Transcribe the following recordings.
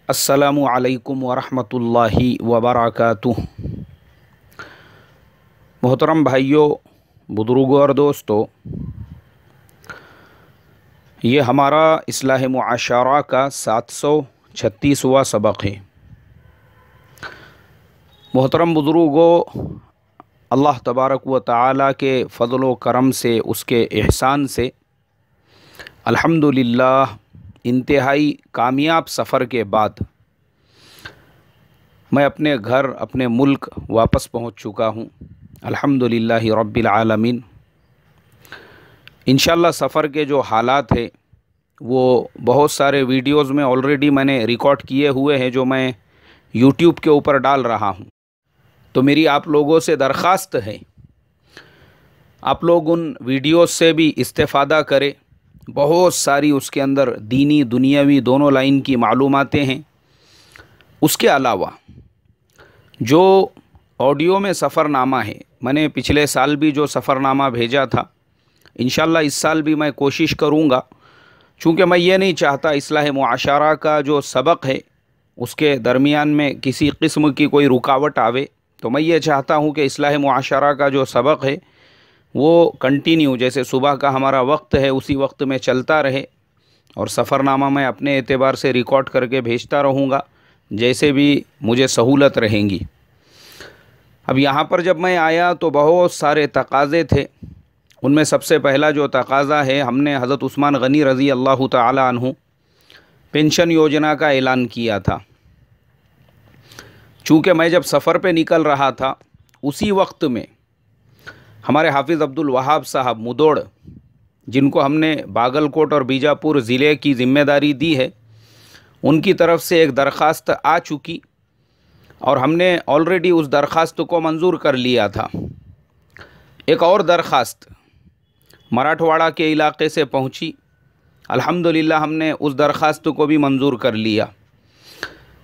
अस्सलामु अलैकुम वरहमतुल्लाहि वबरकातुह। मोहतरम भाइयों, बुज़ुर्गों और दोस्तों, ये हमारा इस्लाह मुआशरा का 736वां सबक है। मोहतरम बुज़ुर्गों, अल्लाह तबारक व तआला के फ़ज़ल व करम से, उसके एहसान से अल्हम्दुलिल्लाह इंतहाई कामयाब सफ़र के बाद मैं अपने घर, अपने मुल्क वापस पहुंच चुका हूं। अल्हम्दुलिल्लाहि रब्बिल आलमीन। इंशाअल्लाह सफ़र के जो हालात हैं वो बहुत सारे वीडियोस में ऑलरेडी मैंने रिकॉर्ड किए हुए हैं, जो मैं यूट्यूब के ऊपर डाल रहा हूं। तो मेरी आप लोगों से दरख्वास्त है, आप लोग उन वीडियोस से भी इस्तेफ़ादा करें। बहुत सारी उसके अंदर दीनी दुनियावी दोनों लाइन की मालूमातें हैं। उसके अलावा जो ऑडियो में सफ़रनामा है, मैंने पिछले साल भी जो सफ़रनामा भेजा था, इंशाअल्लाह इस साल भी मैं कोशिश करूँगा। चूँकि मैं ये नहीं चाहता इस्लाह मुआशरा का जो सबक है उसके दरमियान में किसी किस्म की कोई रुकावट आवे। तो मैं ये चाहता हूँ कि इस्लाह मुआशरा का जो सबक है वो कंटिन्यू, जैसे सुबह का हमारा वक्त है उसी वक्त में चलता रहे, और सफ़रनामा मैं अपने एतबार से रिकॉर्ड करके भेजता रहूँगा जैसे भी मुझे सहूलत रहेंगी। अब यहाँ पर जब मैं आया तो बहुत सारे तकाज़े थे। उनमें सबसे पहला जो तकाज़ा है, हमने हज़रत उस्मान गनी रज़ी अल्लाह ताला अन्हु पेंशन योजना का ऐलान किया था। चूँकि मैं जब सफ़र पे निकल रहा था उसी वक्त में हमारे हाफिज़ अब्दुल वहाब साहब मुदोड़, जिनको हमने बागलकोट और बीजापुर ज़िले की ज़िम्मेदारी दी है, उनकी तरफ से एक दरख्वास्त आ चुकी और हमने ऑलरेडी उस दरख्वास्त को मंजूर कर लिया था। एक और दरख्वास्त मराठवाड़ा के इलाके से पहुंची, अल्हम्दुलिल्लाह हमने उस दरख्वास्त को भी मंजूर कर लिया।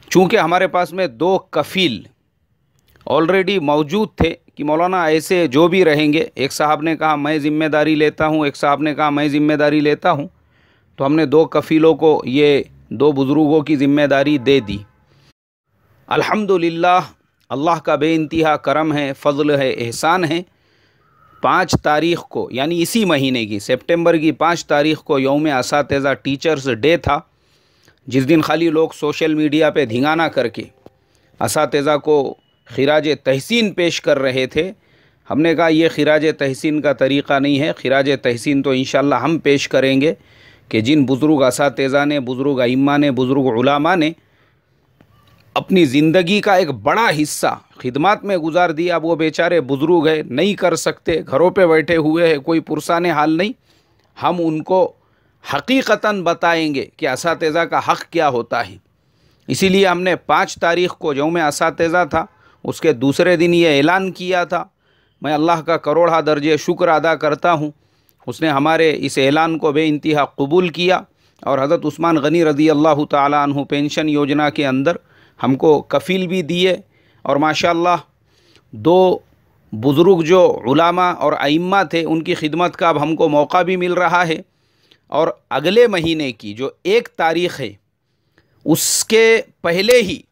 चूँकि हमारे पास में 2 कफ़ील ऑलरेडी मौजूद थे कि मौलाना ऐसे जो भी रहेंगे, एक साहब ने कहा मैं ज़िम्मेदारी लेता हूँ, एक साहब ने कहा मैं ज़िम्मेदारी लेता हूँ, तो हमने 2 कफ़ीलों को ये 2 बुज़ुर्गों की ज़िम्मेदारी दे दी। अल्हम्दुलिल्लाह अल्लाह का बेइंतहा करम है, फ़ज़ल है, एहसान है। 5 तारीख़ को, यानी इसी महीने की सितंबर की 5 तारीख़ को यौम असातिज़ा टीचर्स डे था, जिस दिन खाली लोग सोशल मीडिया पे धिंगाना करके असातिज़ा को खिराज तहसीन पेश कर रहे थे। हमने कहा ये खिराज तहसीन का तरीक़ा नहीं है। खिराज तहसीन तो इंशाअल्लाह हम पेश करेंगे कि जिन बुज़ुर्ग असातिज़ा ने, बुज़ुर्ग अइम्मा ने, बुज़ुर्ग उलमा ने अपनी ज़िंदगी का एक बड़ा हिस्सा खिदमत में गुजार दिया। वो बेचारे बुज़ुर्ग है, नहीं कर सकते, घरों पे बैठे हुए हैं, कोई पुरसाने हाल नहीं। हम उनको हकीकतन बताएंगे कि असातिज़ा का हक़ क्या होता है। इसीलिए हमने 5 तारीख़ को यौम असातिज़ा था, उसके दूसरे दिन ये ऐलान किया था। मैं अल्लाह का करोड़ा दर्जे शुक्र अदा करता हूँ, उसने हमारे इस ऐलान को बेइंतहा कबूल किया और हज़रत उस्मान गनी रज़ी अल्लाह ताला अन्हु पेंशन योजना के अंदर हमको कफ़ील भी दिए। और माशाअल्लाह 2 बुज़ुर्ग जो उलमा और अइम्मा थे उनकी खिदमत का अब हमको मौका भी मिल रहा है। और अगले महीने की जो 1 तारीख़ है उसके पहले ही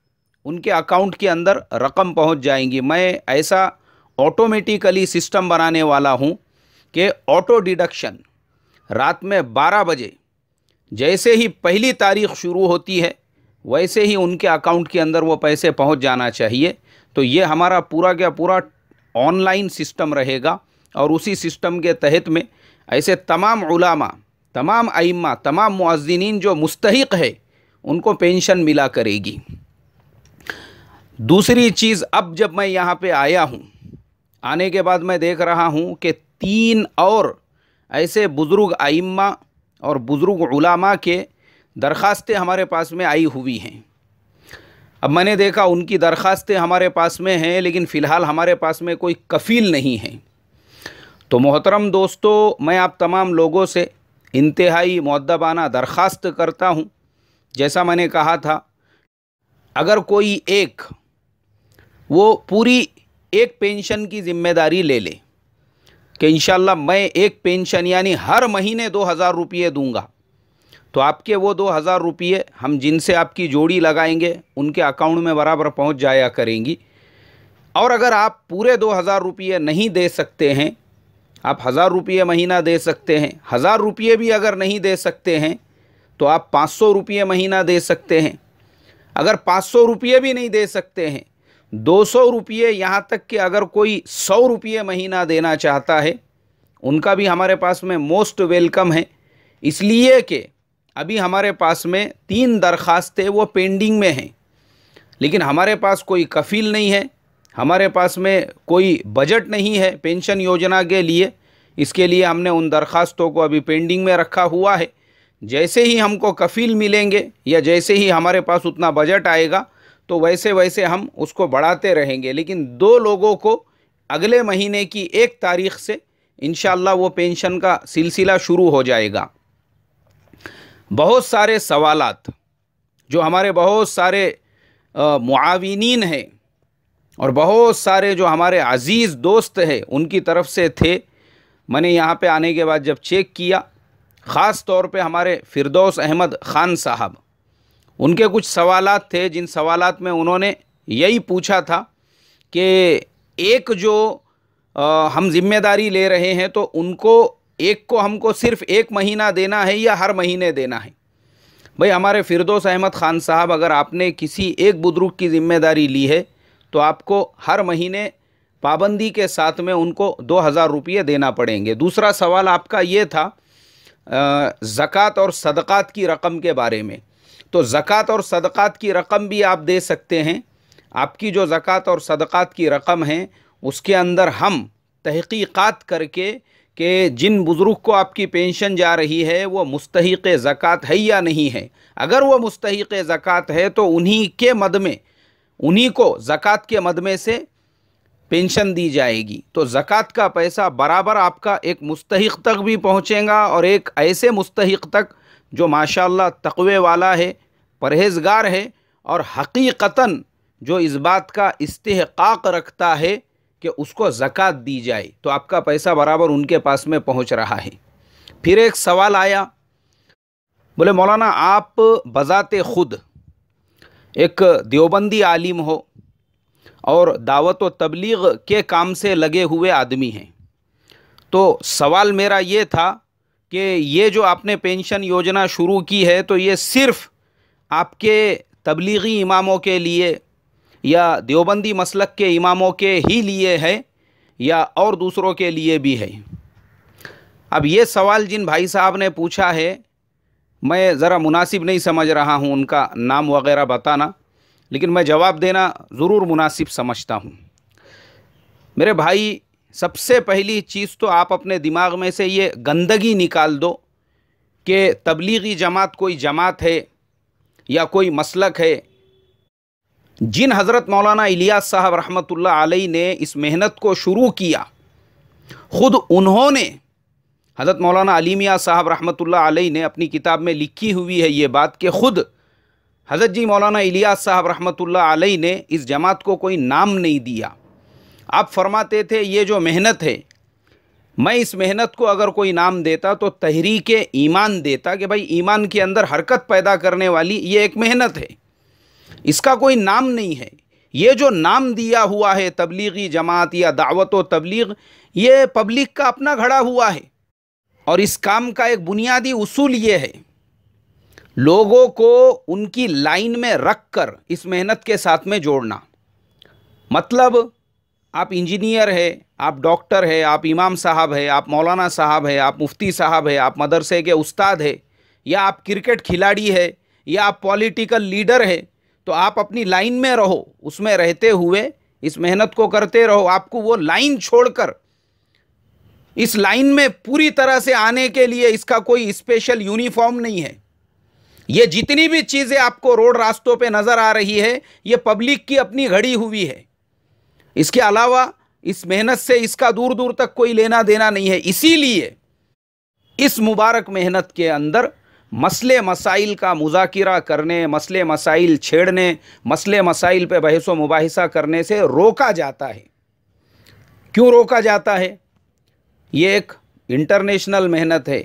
उनके अकाउंट के अंदर रकम पहुंच जाएंगी। मैं ऐसा ऑटोमेटिकली सिस्टम बनाने वाला हूं कि ऑटो डिडक्शन रात में 12 बजे जैसे ही पहली तारीख़ शुरू होती है वैसे ही उनके अकाउंट के अंदर वो पैसे पहुंच जाना चाहिए। तो ये हमारा पूरा का पूरा ऑनलाइन सिस्टम रहेगा और उसी सिस्टम के तहत में ऐसे तमाम उलमा, तमाम अइम्मा, तमाम मुअज़्ज़िनीन जो मुस्तहिक़ है उनको पेंशन मिला करेगी। दूसरी चीज़, अब जब मैं यहाँ पे आया हूँ, आने के बाद मैं देख रहा हूँ कि 3 और ऐसे बुज़ुर्ग अइम्मा और बुज़ुर्ग उलमा के दरख्वास्तें हमारे पास में आई हुई हैं। अब मैंने देखा उनकी दरख्वास्तें हमारे पास में हैं, लेकिन फ़िलहाल हमारे पास में कोई कफ़ील नहीं है। तो मोहतरम दोस्तों, मैं आप तमाम लोगों से इंतहाई मुअद्दबाना दरख्वास्त करता हूँ, जैसा मैंने कहा था, अगर कोई एक वो पूरी एक पेंशन की ज़िम्मेदारी ले ले कि इंशाअल्लाह मैं एक पेंशन यानी हर महीने 2000 रुपये दूँगा, तो आपके वो 2,000 रुपये हम जिनसे आपकी जोड़ी लगाएंगे उनके अकाउंट में बराबर पहुंच जाया करेंगी। और अगर आप पूरे 2,000 रुपये नहीं दे सकते हैं, आप 1,000 रुपये महीना दे सकते हैं, 1,000 रुपये भी अगर नहीं दे सकते हैं तो आप 500 रुपये महीना दे सकते हैं। अगर 500 रुपये भी नहीं दे सकते हैं, 200 रुपये, यहाँ तक कि अगर कोई 100 रुपये महीना देना चाहता है उनका भी हमारे पास में मोस्ट वेलकम है। इसलिए कि अभी हमारे पास में 3 दरख्वास्तें वो पेंडिंग में हैं, लेकिन हमारे पास कोई कफ़ील नहीं है, हमारे पास में कोई बजट नहीं है पेंशन योजना के लिए। इसके लिए हमने उन दरख्वास्तों को अभी पेंडिंग में रखा हुआ है। जैसे ही हमको कफ़ील मिलेंगे या जैसे ही हमारे पास उतना बजट आएगा तो वैसे वैसे हम उसको बढ़ाते रहेंगे। लेकिन 2 लोगों को अगले महीने की 1 तारीख से इंशाअल्लाह वो पेंशन का सिलसिला शुरू हो जाएगा। बहुत सारे सवालात जो हमारे बहुत सारे मुआविनीन हैं और बहुत सारे जो हमारे अज़ीज़ दोस्त हैं उनकी तरफ से थे, मैंने यहाँ पे आने के बाद जब चेक किया, ख़ास तौर पे हमारे फ़िरदौस अहमद ख़ान साहब, उनके कुछ सवालात थे जिन सवालात में उन्होंने यही पूछा था कि एक जो हम ज़िम्मेदारी ले रहे हैं तो उनको एक को हमको सिर्फ़ 1 महीना देना है या हर महीने देना है। भाई हमारे फ़िरदौस अहमद ख़ान साहब, अगर आपने किसी एक बुज़ुर्ग की ज़िम्मेदारी ली है तो आपको हर महीने पाबंदी के साथ में उनको 2,000 रुपये देना पड़ेंगे। दूसरा सवाल आपका ये था ज़कात और सदक़ात की रकम के बारे में। तो ज़कात और सदक़ात की रकम भी आप दे सकते हैं। आपकी जो ज़कात और सदक़ात की रकम है उसके अंदर हम तहक़ीक़ात करके कि जिन बुज़ुर्ग को आपकी पेंशन जा रही है वो मुस्तहिक़ ज़कात है या नहीं है। अगर वो मुस्तहिक़ ज़कात है तो उन्हीं के मद में, उन्हीं को ज़कात के मद में से पेंशन दी जाएगी। तो ज़कात का पैसा बराबर आपका एक मुस्तहिक़ तक भी पहुँचेगा और एक ऐसे मुस्तहिक़ तक जो माशाअल्लाह तक़वे वाला है, परहेज़गार है और हकीकतन जो इस बात का इस्तिहक़ाक़ रखता है कि उसको ज़कात दी जाए, तो आपका पैसा बराबर उनके पास में पहुँच रहा है। फिर एक सवाल आया, बोले मौलाना आप बज़ाते ख़ुद एक देवबंदी आलिम हो और दावत व तबलीग के काम से लगे हुए आदमी हैं, तो सवाल मेरा ये था कि ये जो आपने पेंशन योजना शुरू की है तो ये सिर्फ़ आपके तबलीगी इमामों के लिए या देवबंदी मसलक के इमामों के ही लिए है या और दूसरों के लिए भी है। अब ये सवाल जिन भाई साहब ने पूछा है मैं ज़रा मुनासिब नहीं समझ रहा हूँ उनका नाम वग़ैरह बताना, लेकिन मैं जवाब देना ज़रूर मुनासिब समझता हूँ। मेरे भाई, सबसे पहली चीज़ तो आप अपने दिमाग में से ये गंदगी निकाल दो कि तबलीगी जमात कोई जमात है या कोई मसलक है। जिन हज़रत मौलाना इलियास साहब रहमतुल्लाह अलैह ने इस मेहनत को शुरू किया, ख़ुद उन्होंने, हज़रत मौलाना अली मियाँ साहब रहमतुल्लाह अलैह ने अपनी किताब में लिखी हुई है ये बात कि ख़ुद हज़रत जी मौलाना इलियास साहब रहमतुल्लाह अलैह ने इस जमात को कोई नाम नहीं दिया। आप फरमाते थे ये जो मेहनत है, मैं इस मेहनत को अगर कोई नाम देता तो तहरीक ईमान देता कि भाई ईमान के अंदर हरकत पैदा करने वाली ये एक मेहनत है, इसका कोई नाम नहीं है। ये जो नाम दिया हुआ है तबलीगी जमात या दावत व तबलीग, ये पब्लिक का अपना घड़ा हुआ है और इस काम का एक बुनियादी उसूल ये है, लोगों को उनकी लाइन में रख कर इस मेहनत के साथ में जोड़ना। मतलब आप इंजीनियर है, आप डॉक्टर है, आप इमाम साहब है, आप मौलाना साहब है, आप मुफ्ती साहब है, आप मदरसे के उस्ताद है, या आप क्रिकेट खिलाड़ी है, या आप पॉलिटिकल लीडर है, तो आप अपनी लाइन में रहो, उसमें रहते हुए इस मेहनत को करते रहो। आपको वो लाइन छोड़कर इस लाइन में पूरी तरह से आने के लिए इसका कोई स्पेशल यूनिफॉर्म नहीं है। ये जितनी भी चीज़ें आपको रोड रास्तों पे नज़र आ रही है ये पब्लिक की अपनी घड़ी हुई है। इसके अलावा इस मेहनत से इसका दूर दूर तक कोई लेना देना नहीं है। इसीलिए इस मुबारक मेहनत के अंदर मसले मसाइल का मुज़ाकिरा करने, मसले मसाइल छेड़ने, मसले मसाइल पे बहस व मुबाहिसा करने से रोका जाता है। क्यों रोका जाता है? ये एक इंटरनेशनल मेहनत है,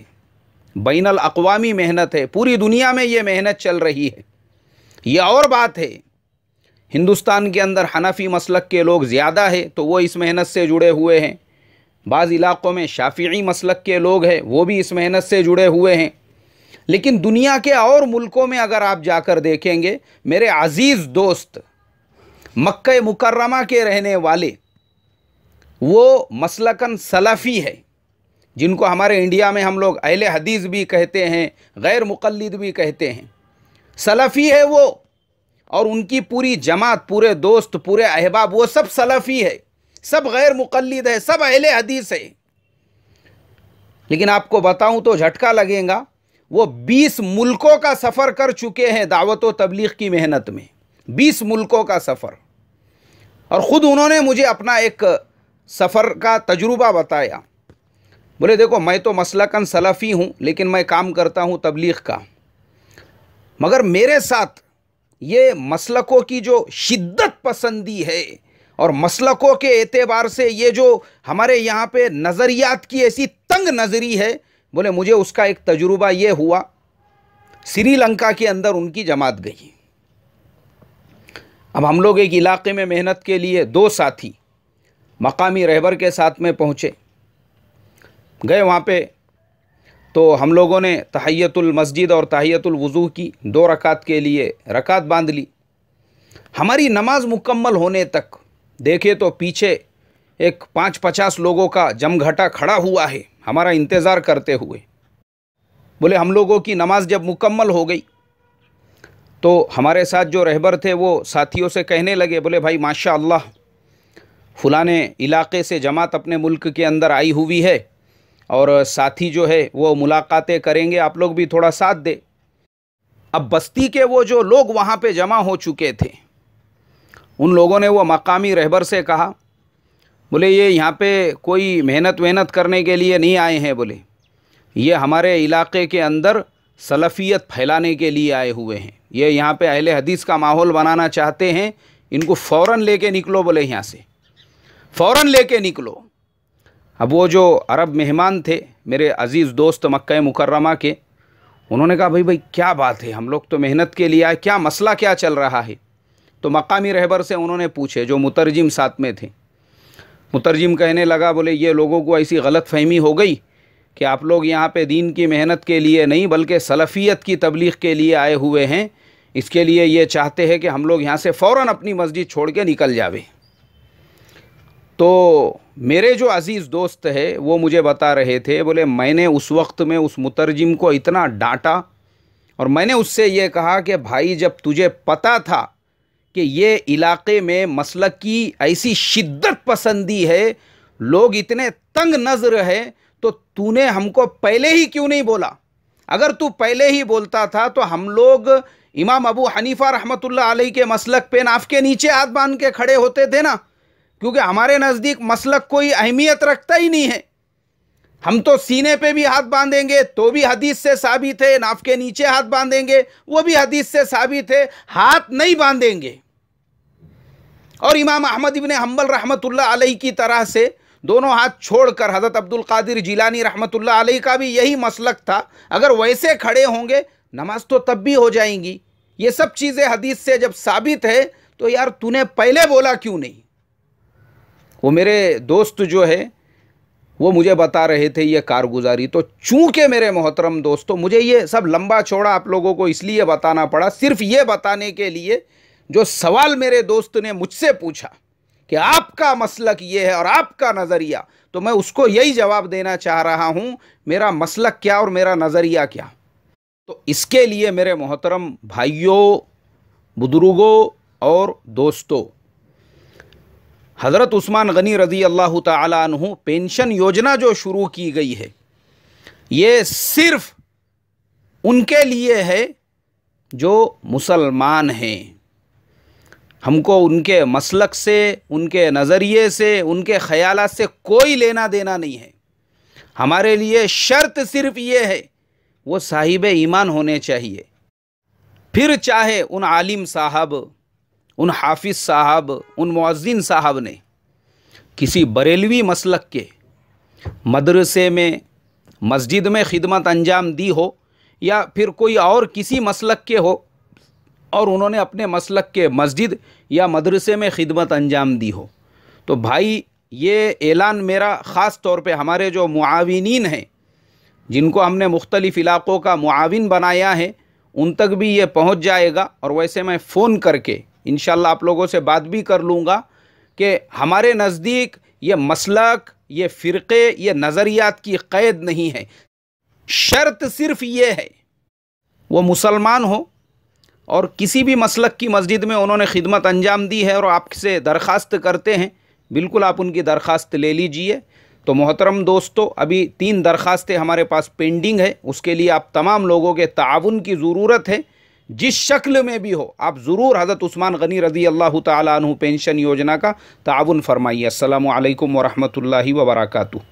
बैनुल अक़वामी मेहनत है, पूरी दुनिया में ये मेहनत चल रही है। ये और बात है, हिंदुस्तान के अंदर हनफी मसलक के लोग ज़्यादा है तो वो इस मेहनत से जुड़े हुए हैं, बाज़ इलाक़ों में शाफ़िई मसलक के लोग हैं वो भी इस मेहनत से जुड़े हुए हैं। लेकिन दुनिया के और मुल्कों में अगर आप जाकर देखेंगे, मेरे अज़ीज़ दोस्त मक्का मुकर्रमा के रहने वाले, वो मसलकन सलफ़ी है, जिनको हमारे इंडिया में हम लोग अहले हदीस भी कहते हैं, गैर मुक़ल्लिद भी कहते हैं, सलफ़ी है वो, और उनकी पूरी जमात, पूरे दोस्त, पूरे अहबाब, वो सब सलफ़ी है, सब गैर मुक़ल्लिद है, सब अहले हदीस है। लेकिन आपको बताऊं तो झटका लगेगा, वो 20 मुल्कों का सफ़र कर चुके हैं दावत व तबलीग की मेहनत में, 20 मुल्कों का सफ़र। और ख़ुद उन्होंने मुझे अपना एक सफ़र का तजुर्बा बताया। बोले देखो, मैं तो मसलकन सलफ़ी हूँ लेकिन मैं काम करता हूँ तबलीग का, मगर मेरे साथ ये मसलकों की जो शिद्दत पसंदी है और मसलकों के एतबार से ये जो हमारे यहाँ पे नज़रियात की ऐसी तंग नज़री है, बोले मुझे उसका एक तजुर्बा ये हुआ, श्रीलंका के अंदर उनकी जमात गई। अब हम लोग एक इलाके में मेहनत के लिए 2 साथी मकामी रहबर के साथ में पहुँचे, गए वहाँ पे तो हम लोगों ने तहियतुल मस्जिद और तहियतुल वज़ू की 2 रकात के लिए रकात बांध ली। हमारी नमाज मुकम्मल होने तक देखे तो पीछे एक 5-50 लोगों का जमघटा खड़ा हुआ है हमारा इंतज़ार करते हुए। बोले हम लोगों की नमाज जब मुकम्मल हो गई तो हमारे साथ जो रहबर थे वो साथियों से कहने लगे, बोले भाई माशा अल्लाह, फ़लाने इलाक़े से जमात अपने मुल्क के अंदर आई हुई है और साथी जो है वो मुलाकातें करेंगे, आप लोग भी थोड़ा साथ दे। अब बस्ती के वो जो लोग वहाँ पे जमा हो चुके थे, उन लोगों ने वो मकामी रहबर से कहा, बोले ये यहाँ पे कोई मेहनत करने के लिए नहीं आए हैं, बोले ये हमारे इलाक़े के अंदर सलफ़ियत फैलाने के लिए आए हुए हैं, ये यहाँ पे अहले हदीस का माहौल बनाना चाहते हैं, इनको फ़ौरन लेके निकलो, बोले यहाँ से फ़ौरन लेके निकलो। अब वो जो अरब मेहमान थे मेरे अज़ीज़ दोस्त मक्का मुकर्रमा के, उन्होंने कहा भाई क्या बात है, हम लोग तो मेहनत के लिए आए, क्या मसला क्या चल रहा है। तो मकामी रहबर से उन्होंने पूछे, जो मुतरजिम साथ में थे, मुतरजिम कहने लगा, बोले ये लोगों को ऐसी गलत फहमी हो गई कि आप लोग यहाँ पे दीन की मेहनत के लिए नहीं बल्कि सलफ़ियत की तबलीग के लिए आए हुए हैं, इसके लिए ये चाहते हैं कि हम लोग यहाँ से फ़ौरन अपनी मस्जिद छोड़ के निकल जावे। तो मेरे जो अज़ीज़ दोस्त है वो मुझे बता रहे थे, बोले मैंने उस वक्त में उस मुतरजिम को इतना डांटा और मैंने उससे ये कहा कि भाई जब तुझे पता था कि ये इलाक़े में मसलक की ऐसी शिद्दत पसंदी है, लोग इतने तंग नज़र है, तो तूने हमको पहले ही क्यों नहीं बोला। अगर तू पहले ही बोलता था तो हम लोग इमाम अबू हनीफ़ा रहमतुल्लाह अलैह के मसलक पे नाफ के नीचे हाथ बांध के खड़े होते थे ना, क्योंकि हमारे नज़दीक मसलक कोई अहमियत रखता ही नहीं है। हम तो सीने पे भी हाथ बांधेंगे तो भी हदीस से साबित है, नाफ के नीचे हाथ बांधेंगे वो भी हदीस से साबित है, हाथ नहीं बांधेंगे। और इमाम अहमद इब्न हम्बल रहमतुल्लाह अलैह की तरह से दोनों हाथ छोड़कर हज़रत अब्दुल कादिर जिलानी रहमतुल्लाह अलैह का भी यही मसलक था, अगर वैसे खड़े होंगे नमाज तो तब भी हो जाएंगी। ये सब चीज़ें हदीस से जब साबित है तो यार तूने पहले बोला क्यों नहीं। वो मेरे दोस्त जो है वो मुझे बता रहे थे ये कारगुजारी। तो चूँकि मेरे मोहतरम दोस्तों, मुझे ये सब लंबा चौड़ा आप लोगों को इसलिए बताना पड़ा, सिर्फ ये बताने के लिए जो सवाल मेरे दोस्त ने मुझसे पूछा कि आपका मसलक ये है और आपका नज़रिया, तो मैं उसको यही जवाब देना चाह रहा हूँ, मेरा मसलक क्या और मेरा नज़रिया क्या। तो इसके लिए मेरे मोहतरम भाइयों, बुजुर्गों और दोस्तों, हज़रत उस्मान गनी रज़ी अल्लाह ताला अन्हु पेंशन योजना जो शुरू की गई है, ये सिर्फ उनके लिए है जो मुसलमान हैं। हमको उनके मसलक से, उनके नज़रिए से, उनके ख़यालात से कोई लेना देना नहीं है। हमारे लिए शर्त सिर्फ ये है वो साहिब ईमान होने चाहिए। फिर चाहे उन आलिम साहब, उन हाफिज़ साहब, उन मुअज़्ज़िन साहब ने किसी बरेलवी मसलक के मदरसे में, मस्जिद में खिदमत अंजाम दी हो या फिर कोई और किसी मसलक के हो और उन्होंने अपने मसलक के मस्जिद या मदरसे में खिदमत अंजाम दी हो, तो भाई ये ऐलान मेरा ख़ास तौर पे हमारे जो मुआविनीन हैं, जिनको हमने मुख्तलिफ़ इलाक़ों का मुआविन बनाया है, उन तक भी ये पहुंच जाएगा। और वैसे मैं फ़ोन करके इंशाअल्लाह आप लोगों से बात भी कर लूँगा कि हमारे नज़दीक ये मसलक, ये फ़िरक़े, ये नज़रियात की क़ैद नहीं है। शर्त सिर्फ़ ये है वो मुसलमान हो और किसी भी मसलक की मस्जिद में उन्होंने खिदमत अंजाम दी है और आपसे दरख्वास्त करते हैं, बिल्कुल आप उनकी दरख्वास्त ले लीजिए। तो मोहतरम दोस्तों, अभी 3 दरख्वास्तें हमारे पास पेंडिंग है, उसके लिए आप तमाम लोगों के ताउन की ज़रूरत है। जिस शक्ल में भी हो आप ज़रूर हज़रत उस्मान गनी रज़ी अल्लाह ताला अन्हु पेंशन योजना का ताउन फरमाइए। अस्सलामु अलैकुम व रहमतुल्लाहि व बरकातुहू।